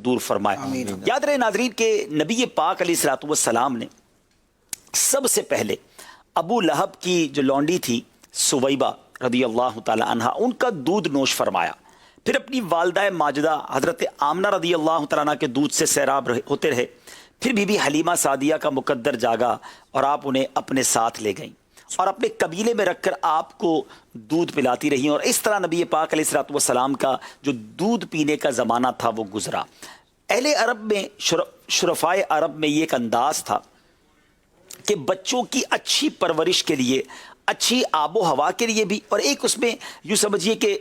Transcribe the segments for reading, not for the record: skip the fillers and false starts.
دور فرمائے۔ یاد رہے ناظرین کہ نبی پاک علیہ الصلوۃ والسلام نے سب سے پہلے ابو لہب کی جو لونڈی تھی سویبہ رضی اللہ تعالی عنہا، ان کا دودھ نوش فرمایا، پھر اپنی والدہ ماجدہ حضرت آمنہ رضی اللہ تعالیٰ عنہ کے دودھ سے سیراب ہوتے رہے، پھر بی بی حلیمہ سعدیہ کا مقدر جاگا اور آپ انہیں اپنے ساتھ لے گئیں اور اپنے قبیلے میں رکھ کر آپ کو دودھ پلاتی رہی، اور اس طرح نبی پاک علیہ الصلوۃ والسلام کا جو دودھ پینے کا زمانہ تھا وہ گزرا۔ اہل عرب میں شرفائے عرب میں یہ ایک انداز تھا کہ بچوں کی اچھی پرورش کے لیے، اچھی آب و ہوا کے لیے بھی، اور ایک اس میں یوں سمجھیے کہ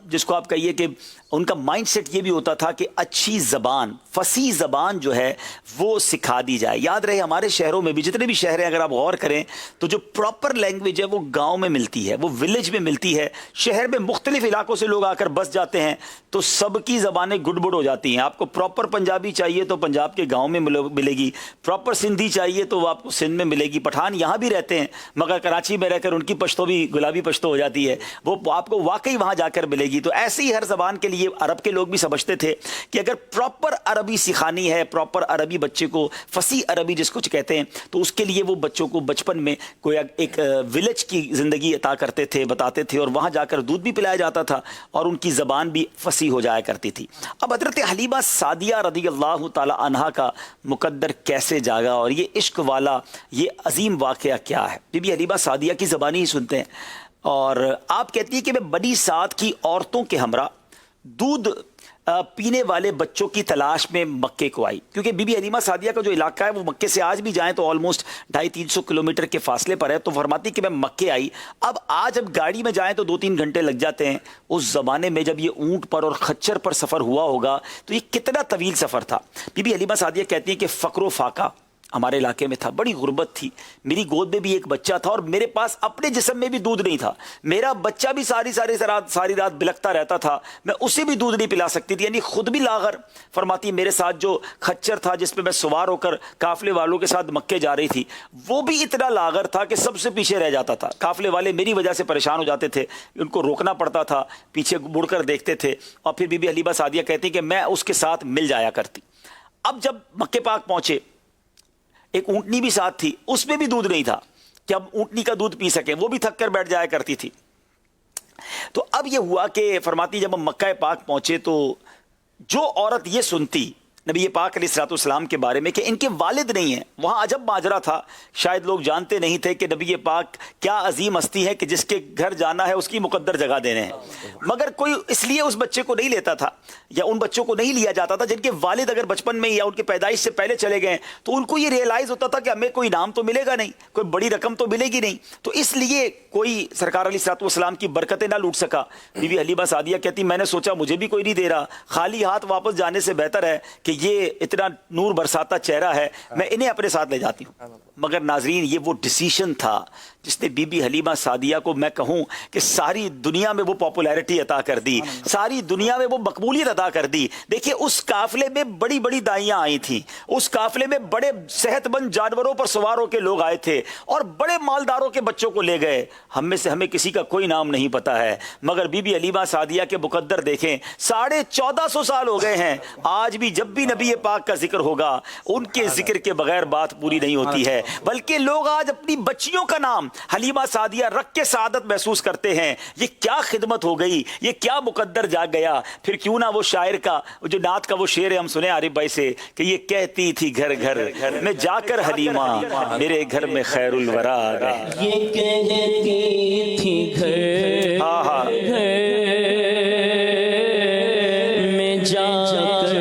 جس کو آپ کہیے کہ ان کا مائنڈ سیٹ یہ بھی ہوتا تھا کہ اچھی زبان، فصیح زبان جو ہے وہ سکھا دی جائے۔ یاد رہے ہمارے شہروں میں بھی، جتنے بھی شہر ہیں اگر آپ غور کریں تو جو پراپر لینگویج ہے وہ گاؤں میں ملتی ہے، وہ ولیج میں ملتی ہے۔ شہر میں مختلف علاقوں سے لوگ آ کر بس جاتے ہیں تو سب کی زبانیں گڑ بڑ ہو جاتی ہیں۔ آپ کو پراپر پنجابی چاہیے تو پنجاب کے گاؤں میں ملے گی، پراپر سندھی چاہیے تو وہ آپ کو سندھ میں ملے گی۔ پٹھان یہاں بھی رہتے ہیں مگر کراچی میں رہ کر ان کی پشتو بھی گلابی پشتو ہو جاتی ہے، وہ آپ کو واقعی وہاں جا کر ملے گی۔ تو ایسے ہی ہر زبان کے لیے عرب کے لوگ بھی سمجھتے تھے کہ اگر پراپر عربی سکھانی ہے، پراپر عربی بچے کو، فصیح عربی جس کو کہتے ہیں، تو اس کے لیے وہ بچوں کو بچپن میں کوئی ایک ولیج کی زندگی عطا کرتے تھے، بتاتے تھے، اور وہاں جا کر دودھ بھی پلایا جاتا تھا اور ان کی زبان بھی فصیح ہو جایا کرتی تھی۔ اب حضرت حلیمہ سعدیہ رضی اللہ تعالی عنہا کا مقدر کیسے جاگا اور یہ عشق والا یہ عظیم واقعہ کیا ہے؟ بی بی حلیمہ سعدیہ کی زبانی ہی سنتے ہیں، اور آپ کہتی ہیں کہ میں بنی سعد کی عورتوں کے ہمراہ دودھ پینے والے بچوں کی تلاش میں مکے کو آئی، کیونکہ بی بی حلیمہ سعدیہ کا جو علاقہ ہے وہ مکے سے آج بھی جائیں تو آلموسٹ 250-300 کلومیٹر کے فاصلے پر ہے۔ تو فرماتی کہ میں مکے آئی۔ اب آج جب گاڑی میں جائیں تو 2-3 گھنٹے لگ جاتے ہیں، اس زمانے میں جب یہ اونٹ پر اور خچر پر سفر ہوا ہوگا تو یہ کتنا طویل سفر تھا۔ بی بی حلیمہ سعدیہ کہتی ہیں کہ فقر و فاقہ ہمارے علاقے میں تھا، بڑی غربت تھی، میری گود میں بھی ایک بچہ تھا اور میرے پاس اپنے جسم میں بھی دودھ نہیں تھا، میرا بچہ بھی ساری رات بلکتا رہتا تھا، میں اسے بھی دودھ نہیں پلا سکتی تھی، یعنی خود بھی لاغر۔ فرماتی میرے ساتھ جو خچر تھا جس پہ میں سوار ہو کر قافلے والوں کے ساتھ مکے جا رہی تھی وہ بھی اتنا لاغر تھا کہ سب سے پیچھے رہ جاتا تھا، قافلے والے میری وجہ سے پریشان ہو جاتے تھے، ان کو روکنا پڑتا تھا، پیچھے مڑ کر دیکھتے تھے، اور پھر بی بی حلیمہ سعدیہ کہتی کہ میں اس کے ساتھ مل جایا کرتی۔ اب جب مکے پاک پہنچے ایک اونٹنی بھی ساتھ تھی، اس میں بھی دودھ نہیں تھا کہ اب اونٹنی کا دودھ پی سکے، وہ بھی تھک کر بیٹھ جایا کرتی تھی۔ تو اب یہ ہوا کہ فرماتی جب ہم مکہ پاک پہنچے تو جو عورت یہ سنتی نبی پاک علیہ الصلوۃ والسلام کے بارے میں کہ ان کے والد نہیں ہیں، وہاں عجب ماجرا تھا، شاید لوگ جانتے نہیں تھے کہ نبی پاک کیا عظیم ہستی ہے کہ جس کے گھر جانا ہے اس کی مقدر جگہ دینے ہیں، مگر کوئی اس لیے اس بچے کو نہیں لیتا تھا یا ان بچوں کو نہیں لیا جاتا تھا جن کے والد اگر بچپن میں یا ان کے پیدائش سے پہلے چلے گئے، تو ان کو یہ ریئلائز ہوتا تھا کہ ہمیں کوئی انعام تو ملے گا نہیں، کوئی بڑی رقم تو ملے گی نہیں، تو اس لیے کوئی سرکار علیہ الصلوۃ والسلام کی برکتیں نہ لوٹ سکا۔ بی بی حلیمہ سعدیہ کہتی میں نے سوچا مجھے بھی کوئی نہیں دے رہا، خالی ہاتھ واپس جانے سے بہتر ہے کہ یہ اتنا نور برساتا چہرہ ہے، میں انہیں اپنے ساتھ لے جاتی ہوں۔ مگر ناظرین یہ وہ ڈیسیشن تھا جس نے بی بی حلیمہ سعدیہ کو میں کہوں کہ ساری دنیا میں وہ پاپولیرٹی عطا کر دی، ساری دنیا میں وہ مقبولیت عطا کر دی۔ دیکھیے اس قافلے میں بڑی بڑی دائیاں آئی تھیں، اس قافلے میں بڑے صحت مند جانوروں پر سوار ہو کے لوگ آئے تھے اور بڑے مالداروں کے بچوں کو لے گئے، ہم میں سے ہمیں کسی کا کوئی نام نہیں پتا ہے، مگر بی بی حلیمہ سعدیہ کے مقدر دیکھیں 1450 سال ہو گئے ہیں، آج بھی جب بھی نبی پاک کا ذکر ہوگا ان کے ذکر کے بغیر بات پوری نہیں ہوتی ہے، بلکہ لوگ آج اپنی بچیوں کا نام حلیمہ سعدیہ رکھ کے سعادت محسوس کرتے ہیں۔ یہ کیا خدمت ہو گئی، یہ کیا مقدر جاگ گیا۔ پھر کیوں نہ وہ شاعر کا جو نعت کا وہ شعر ہے ہم سنے عارف بھائی سے کہ یہ کہتی تھی گھر گھر میں جا کر حلیمہ میرے گھر میں خیر الورا آ گئے، یہ کہتی تھی گھر میں جا کر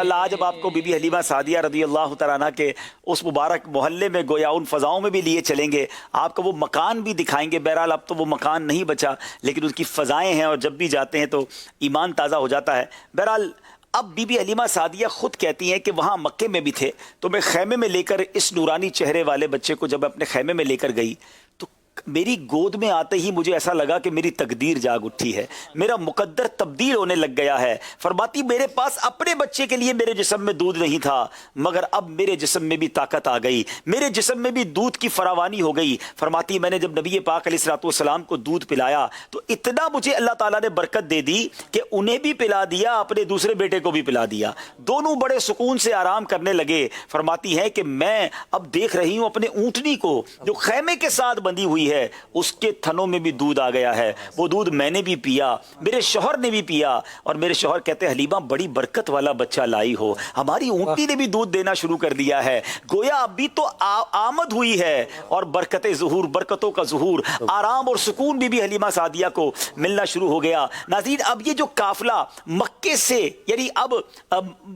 انشاءاللہ آج اب آپ کو بی بی حلیمہ سعدیہ رضی اللہ تعالیٰ عنہ کے اس مبارک محلے میں گویا ان فضاؤں میں بھی لیے چلیں گے، آپ کو وہ مکان بھی دکھائیں گے۔ بہرحال اب تو وہ مکان نہیں بچا، لیکن اس کی فضائیں ہیں اور جب بھی جاتے ہیں تو ایمان تازہ ہو جاتا ہے۔ بہرحال اب بی بی حلیمہ سعدیہ خود کہتی ہیں کہ وہاں مکے میں بھی تھے تو میں خیمے میں لے کر اس نورانی چہرے والے بچے کو جب اپنے خیمے میں لے کر گئی تو میری گود میں آتے ہی مجھے ایسا لگا کہ میری تقدیر جاگ اٹھی ہے، میرا مقدر تبدیل ہونے لگ گیا ہے۔ فرماتی میرے پاس اپنے بچے کے لیے میرے جسم میں دودھ نہیں تھا، مگر اب میرے جسم میں بھی طاقت آ گئی، میرے جسم میں بھی دودھ کی فراوانی ہو گئی۔ فرماتی میں نے جب نبی پاک علیہ الصلوۃ والسلام کو دودھ پلایا تو اتنا مجھے اللہ تعالیٰ نے برکت دے دی کہ انہیں بھی پلا دیا، اپنے دوسرے بیٹے کو بھی پلا دیا، دونوں بڑے سکون سے آرام کرنے لگے۔ فرماتی ہے کہ میں اب دیکھ رہی ہوں اپنے اونٹنی کو جو خیمے کے ساتھ بندھی ہوئی ہے، اس کے تھنوں میں بھی دودھ آ گیا ہے، وہ دودھ میں نے بھی پیا، میرے شوہر نے بھی پیا، اور میرے شوہر کہتے ہیں حلیمہ بڑی برکت والا بچہ لائی ہو، ہماری اونٹنی نے بھی دودھ دینا شروع کر دیا ہے، گویا ابھی تو آمد ہوئی ہے اور برکت ظہور، برکتوں کا ظہور، آرام اور سکون بی بی حلیمہ سعدیہ کو ملنا شروع ہو گیا۔ ناظرین اب یہ جو قافلہ مکے سے یعنی اب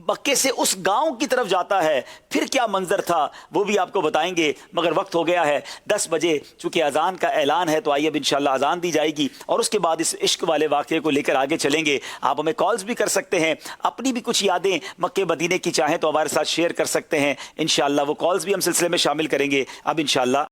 مکے سے اس گاؤں کی طرف جاتا ہے، پھر کیا منظر تھا وہ بھی آپ کو بتائیں گے، مگر وقت ہو گیا ہے 10 بجے، چونکہ اذان کا اعلان ہے تو آئیے اب انشاءاللہ اذان دی جائے گی اور اس کے بعد اس عشق والے واقعے کو لے کر آگے چلیں گے۔ آپ ہمیں کالز بھی کر سکتے ہیں، اپنی بھی کچھ یادیں مکے مدینے کی چاہیں تو ہمارے ساتھ شیئر کر سکتے ہیں، انشاءاللہ وہ کالز بھی ہم سلسلے میں شامل کریں گے۔ اب انشاءاللہ